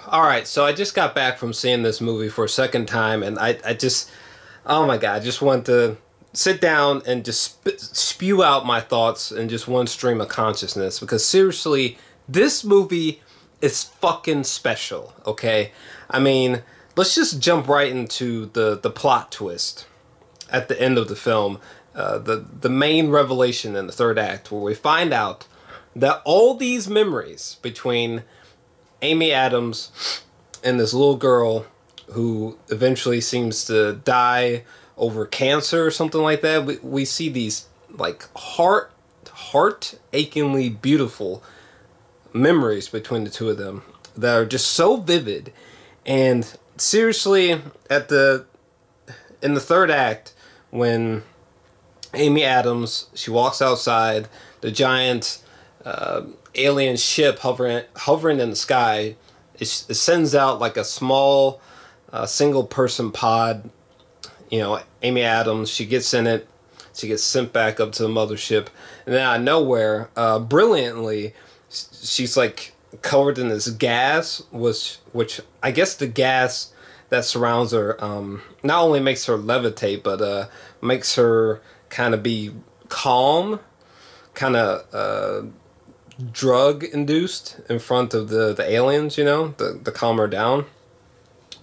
All right, so I just got back from seeing this movie for a second time, and I just, oh my God, I just want to sit down and just spew out my thoughts in just one stream of consciousness, because seriously, this movie is fucking special, okay? I mean, let's just jump right into the plot twist at the end of the film, the main revelation in the third act, where we find out that all these memories between Amy Adams and this little girl who eventually seems to die over cancer or something like that. We see these like heart-achingly beautiful memories between the two of them that are just so vivid. And seriously, in the third act, when Amy Adams, she walks outside, the giant alien ship hovering in the sky, it sends out like a small single person pod. You know, Amy Adams, she gets in it, she gets sent back up to the mothership, and then out of nowhere, brilliantly, she's like covered in this gas, which I guess the gas that surrounds her not only makes her levitate, but makes her kind of be calm, kind of drug induced in front of the aliens, you know, the calm her down,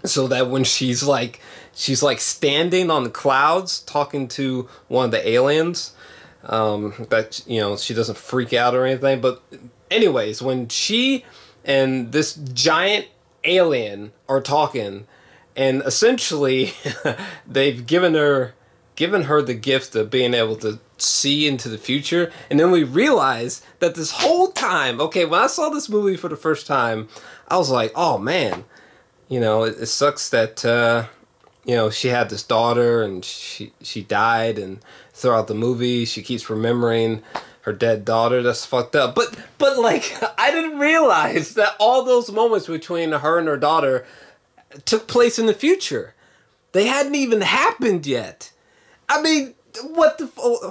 so that when she's like standing on the clouds talking to one of the aliens, that, you know, she doesn't freak out or anything. But anyways, when she and this giant alien are talking, and essentially they've given her the gift of being able to see into the future, and then we realize that this whole time, okay, when I saw this movie for the first time, I was like, oh man, you know, it sucks that you know, she had this daughter and she died, and throughout the movie she keeps remembering her dead daughter. That's fucked up. But like, I didn't realize that all those moments between her and her daughter took place in the future. They hadn't even happened yet. I mean,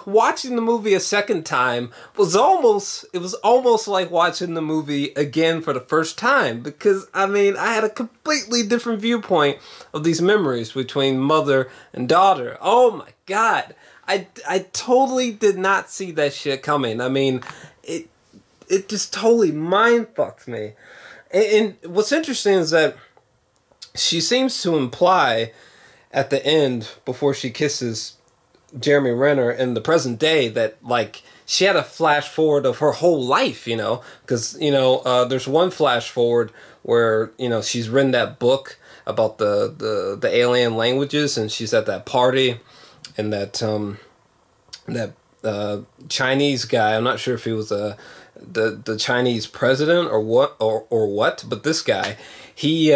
watching the movie a second time was almost like watching the movie again for the first time, because I mean, I had a completely different viewpoint of these memories between mother and daughter. Oh my God, I totally did not see that shit coming. I mean, it just totally mind fucked me. And what's interesting is that she seems to imply at the end, before she kisses Jeremy Renner in the present day, that like she had a flash forward of her whole life, you know, because, you know, there's one flash forward where, you know, she's written that book about the alien languages, and she's at that party, and that Chinese guy, I'm not sure if he was the Chinese president or what, but this guy, he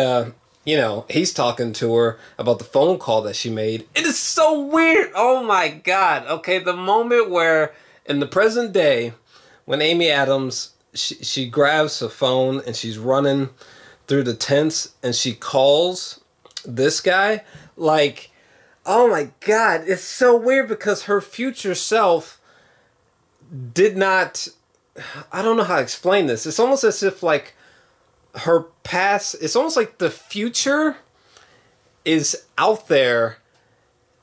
you know, he's talking to her about the phone call that she made. It is so weird. Oh my God. Okay, the moment where in the present day, when Amy Adams, she grabs the phone and she's running through the tents and she calls this guy, like, oh my God, it's so weird, because her future self did not, I don't know how to explain this. It's almost as if like her past, it's almost like the future is out there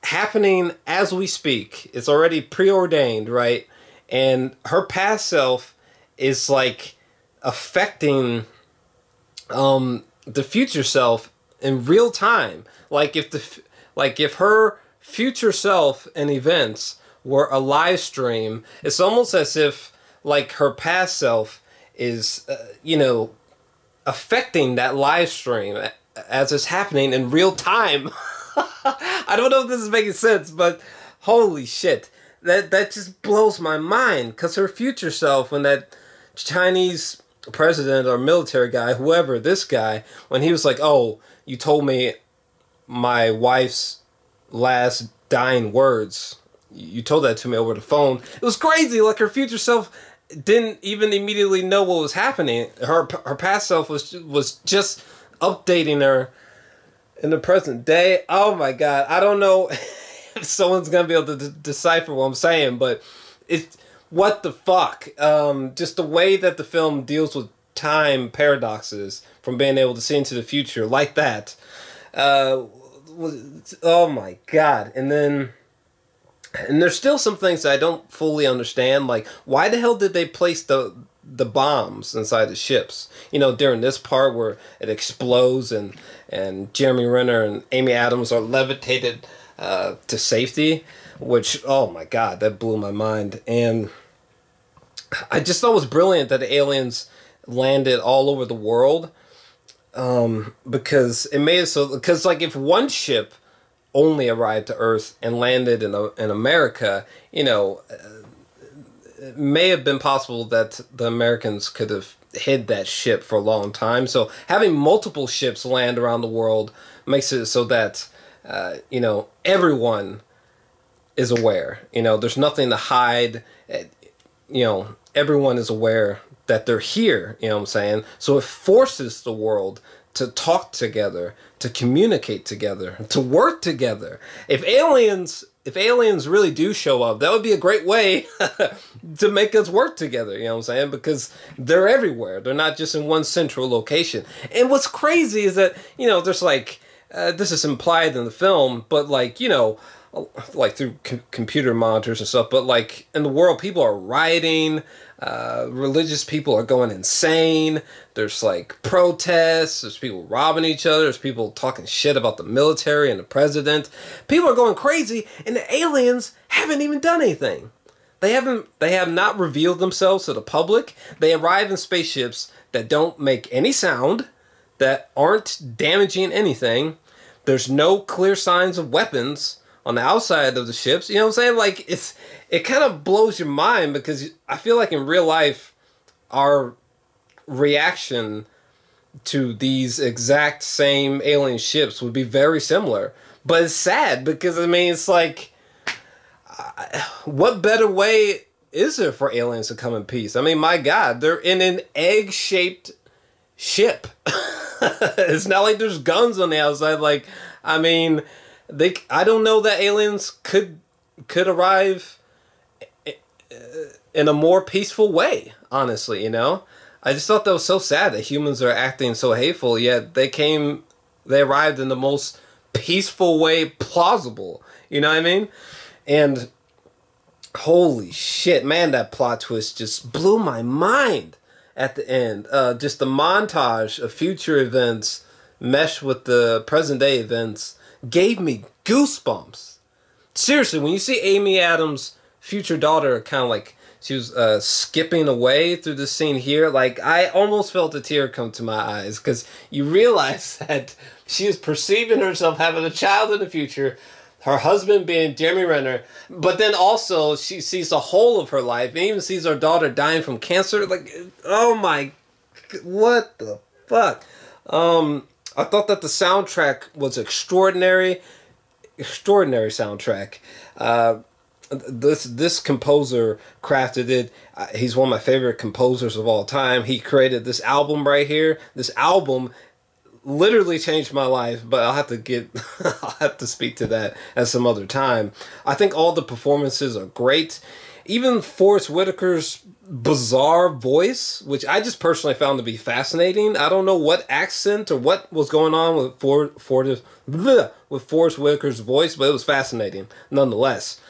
happening as we speak. It's already preordained, right? And her past self is like affecting the future self in real time. Like if her future self and events were a live stream, it's almost as if like her past self is you know, affecting that live stream as it's happening in real time. I don't know if this is making sense, but holy shit, that just blows my mind, because her future self, when that Chinese president or military guy, whoever, this guy, when he was like, oh, you told me my wife's last dying words, you told that to me over the phone, it was crazy. Like, her future self didn't even immediately know what was happening. Her past self was just updating her in the present day. Oh my God, I don't know if someone's gonna be able to decipher what I'm saying, but it's, what the fuck. Just the way that the film deals with time paradoxes from being able to see into the future like that. Oh my god. And there's still some things that I don't fully understand, like why the hell did they place the bombs inside the ships, you know, during this part where it explodes and Jeremy Renner and Amy Adams are levitated to safety, which, oh my god, that blew my mind. And I just thought it was brilliant that the aliens landed all over the world, because it made it so, because like if one ship only arrived to Earth and landed in America, you know, it may have been possible that the Americans could have hid that ship for a long time. So having multiple ships land around the world makes it so that, you know, everyone is aware. You know, there's nothing to hide. You know, everyone is aware that they're here, you know what I'm saying? So it forces the world to talk together, to communicate together, to work together. If aliens really do show up, that would be a great way to make us work together, you know what I'm saying? Because they're everywhere. They're not just in one central location. And what's crazy is that, you know, there's like, this is implied in the film, but like, you know, like through computer monitors and stuff, but like in the world, people are rioting, religious people are going insane, there's like protests, there's people robbing each other, there's people talking shit about the military and the president. People are going crazy, and the aliens haven't even done anything. They have not revealed themselves to the public. They arrive in spaceships that don't make any sound, that aren't damaging anything. There's no clear signs of weapons on the outside of the ships. You know what I'm saying? Like, it kind of blows your mind, because I feel like in real life, our reaction to these exact same alien ships would be very similar. But it's sad, because, I mean, it's like, what better way is there for aliens to come in peace? I mean, my God, they're in an egg-shaped ship. It's not like there's guns on the outside. Like, I mean, I don't know that aliens could arrive in a more peaceful way, honestly, you know? I just thought that was so sad that humans are acting so hateful, yet they arrived in the most peaceful way plausible, you know what I mean? And holy shit, man, that plot twist just blew my mind at the end. Just the montage of future events meshed with the present day events gave me goosebumps. Seriously, when you see Amy Adams' future daughter kind of like, she was skipping away through the scene here, like, I almost felt a tear come to my eyes, because you realize that she is perceiving herself having a child in the future, her husband being Jeremy Renner, but then also she sees the whole of her life, and even sees her daughter dying from cancer. Like, oh my, what the fuck? I thought that the soundtrack was extraordinary soundtrack. This composer crafted it. He's one of my favorite composers of all time. He created this album right here. This album literally changed my life, but I'll have to speak to that at some other time. I think all the performances are great. Even Forest Whitaker's bizarre voice, which I just personally found to be fascinating. I don't know what accent or what was going on with Forest Whitaker's voice, but it was fascinating nonetheless.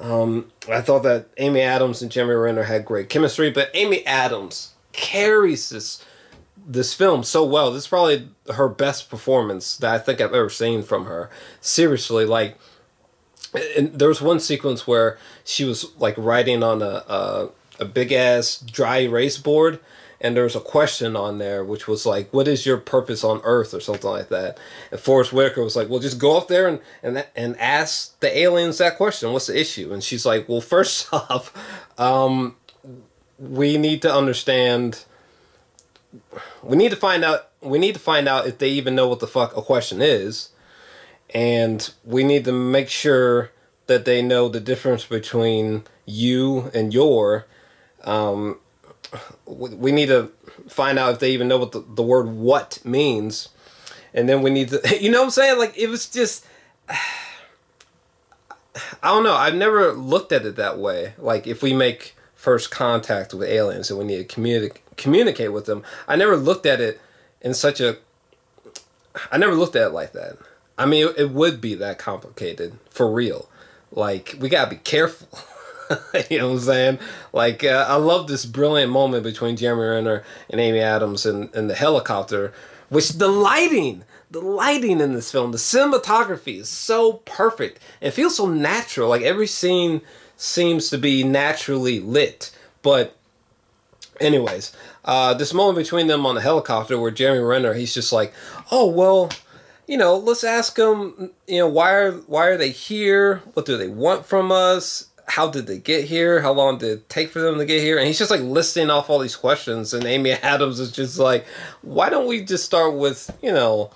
I thought that Amy Adams and Jeremy Renner had great chemistry, but Amy Adams carries this film so well. This is probably her best performance that I think I've ever seen from her. Seriously, like, and there was one sequence where she was like writing on a big ass dry erase board, and there was a question on there which was like, what is your purpose on Earth, or something like that. And Forrest Whitaker was like, well, just go up there and ask the aliens that question. What's the issue? And she's like, well, first off, we need to understand. We need to find out if they even know what the fuck a question is. And we need to make sure that they know the difference between you and your. We need to find out if they even know what the word "what" means. And then we need to, you know what I'm saying? Like, it was just, I don't know. I've never looked at it that way. Like, if we make first contact with aliens and we need to communicate with them. I never looked at it in such a. I never looked at it like that. I mean, it would be that complicated for real. Like, we gotta be careful. You know what I'm saying? Like, I love this brilliant moment between Jeremy Renner and Amy Adams in the helicopter, which the lighting in this film, the cinematography is so perfect. It feels so natural. Like, every scene seems to be naturally lit. But anyways, this moment between them on the helicopter where Jeremy Renner, he's just like, oh, well, you know, let's ask them, you know, why are they here? What do they want from us? How did they get here? How long did it take for them to get here? And he's just like listing off all these questions. And Amy Adams is just like, why don't we just start with, you know,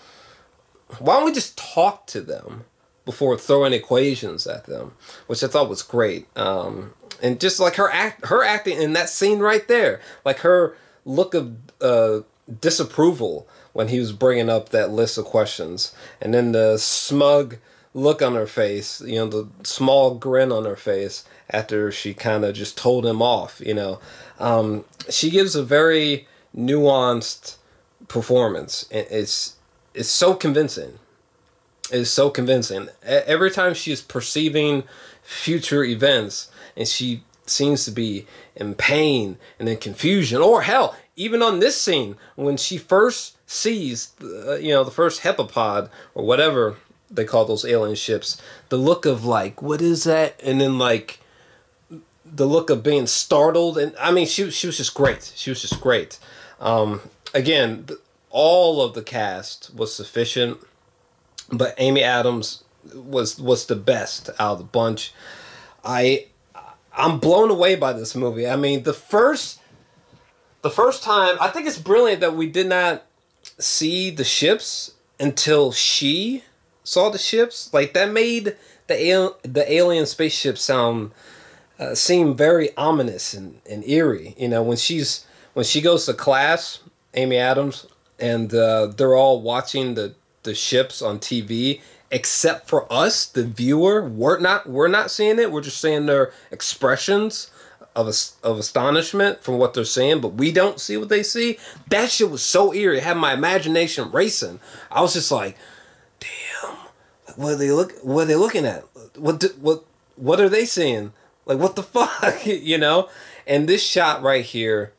why don't we just talk to them before throwing equations at them? Which I thought was great. And just like her acting in that scene right there, like her look of disapproval when he was bringing up that list of questions, and then the smug look on her face, you know, the small grin on her face after she kind of just told him off, you know. She gives a very nuanced performance. It's so convincing. It's so convincing. Every time she is perceiving future events and she seems to be in pain and in confusion, or hell, even on this scene when she first sees, you know, the first hepapod or whatever they call those alien ships, the look of like, what is that? And then like the look of being startled. And I mean, she was just great. She was just great. Again, all of the cast was sufficient, but Amy Adams was the best out of the bunch. I'm blown away by this movie. I mean, the first time, I think it's brilliant that we did not see the ships until she saw the ships. Like, that made the alien spaceship sound seem very ominous and eerie. You know, when she goes to class, Amy Adams, and they're all watching the ships on TV, except for us, the viewer. We're not seeing it. We're just seeing their expressions of astonishment from what they're seeing, but we don't see what they see. That shit was so eerie. It had my imagination racing. I was just like, damn, what are they looking at? What are they seeing? Like, what the fuck? You know? And this shot right here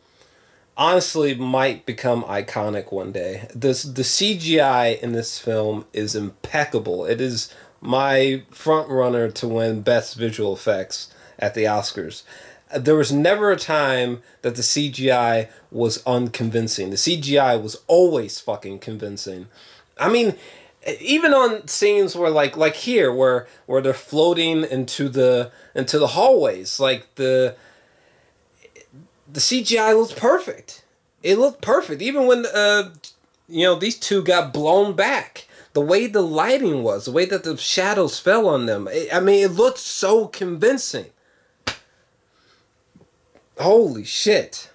honestly might become iconic one day. The CGI in this film is impeccable. It is my front runner to win Best Visual Effects at the Oscars. There was never a time that the CGI was unconvincing. The CGI was always fucking convincing. I mean, even on scenes where like here where they're floating into the hallways, like the CGI looks perfect. It looked perfect. Even when you know, these two got blown back, the way the lighting was, the way that the shadows fell on them, I mean, it looked so convincing. Holy shit.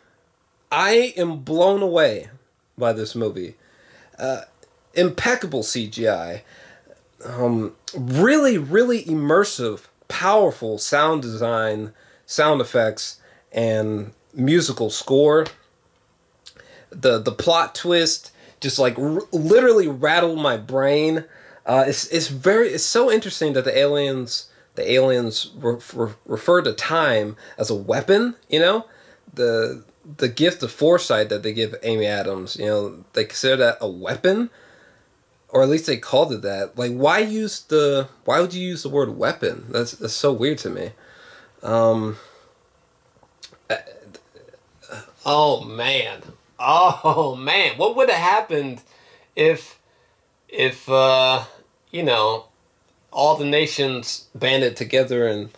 I am blown away by this movie. Impeccable CGI. Really, really immersive, powerful sound design, sound effects, and musical score. The plot twist just like literally rattled my brain. It's so interesting that the aliens refer to time as a weapon. You know, the gift of foresight that they give Amy Adams. You know, they consider that a weapon, or at least they called it that. Like, why would you use the word weapon? That's so weird to me. Oh man, what would have happened if you know, all the nations banded together? And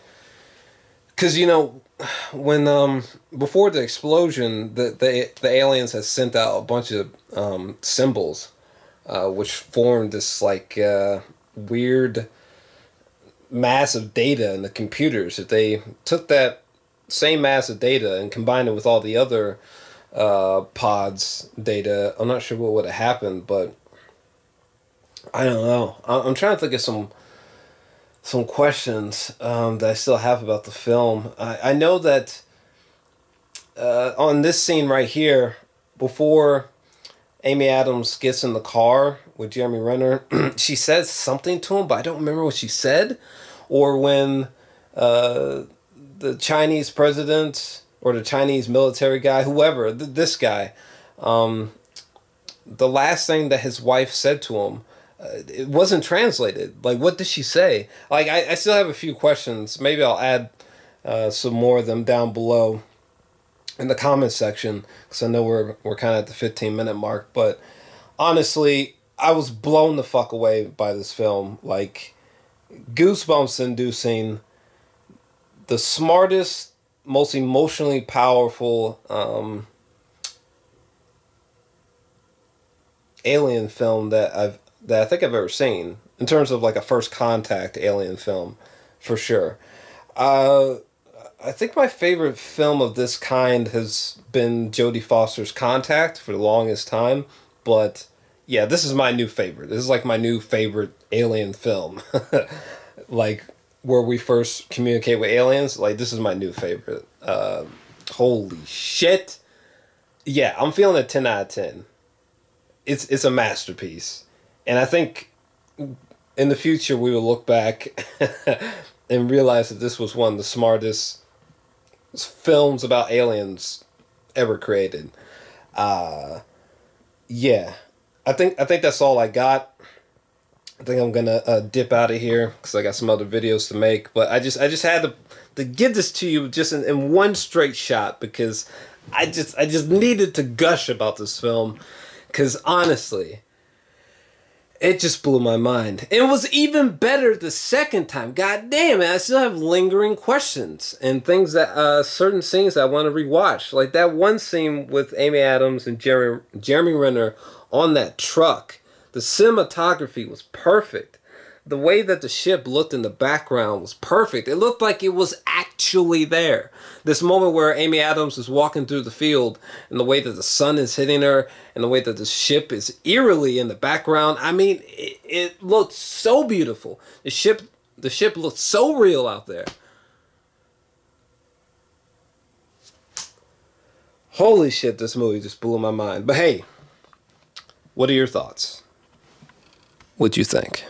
because, you know, when before the explosion, the aliens had sent out a bunch of symbols, which formed this like weird mass of data in the computers. If they took that same mass of data and combined it with all the other pods data, I'm not sure what would have happened, but I don't know. I'm trying to think of some questions that I still have about the film. I know that on this scene right here, before Amy Adams gets in the car with Jeremy Renner, she says something to him, but I don't remember what she said. Or when the Chinese president or the Chinese military guy, whoever, this guy, the last thing that his wife said to him, it wasn't translated. Like, what did she say? Like, I still have a few questions. Maybe I'll add some more of them down below in the comments section, because I know we're kind of at the 15-minute mark. But honestly, I was blown the fuck away by this film. Like, goosebumps inducing, the smartest, most emotionally powerful alien film that I think I've ever seen, in terms of like a first contact alien film, for sure. I think my favorite film of this kind has been Jodie Foster's Contact for the longest time, but yeah, this is my new favorite. This is like my new favorite alien film. Like, where we first communicate with aliens, like, this is my new favorite. Holy shit. Yeah, I'm feeling a 10 out of 10. It's a masterpiece. And I think in the future we will look back and realize that this was one of the smartest films about aliens ever created. Yeah. I think that's all I got. I think I'm gonna dip out of here because I got some other videos to make. But I just had to give this to you just in one straight shot, because I just needed to gush about this film, because honestly, it just blew my mind. It was even better the second time. God damn it, I still have lingering questions and things that certain scenes I want to rewatch. Like that one scene with Amy Adams and Jeremy Renner on that truck. The cinematography was perfect. The way that the ship looked in the background was perfect. It looked like it was actually there. This moment where Amy Adams is walking through the field, and the way that the sun is hitting her, and the way that the ship is eerily in the background. I mean, it looked so beautiful. The ship looked so real out there. Holy shit, this movie just blew my mind. But hey, what are your thoughts? What'd you think?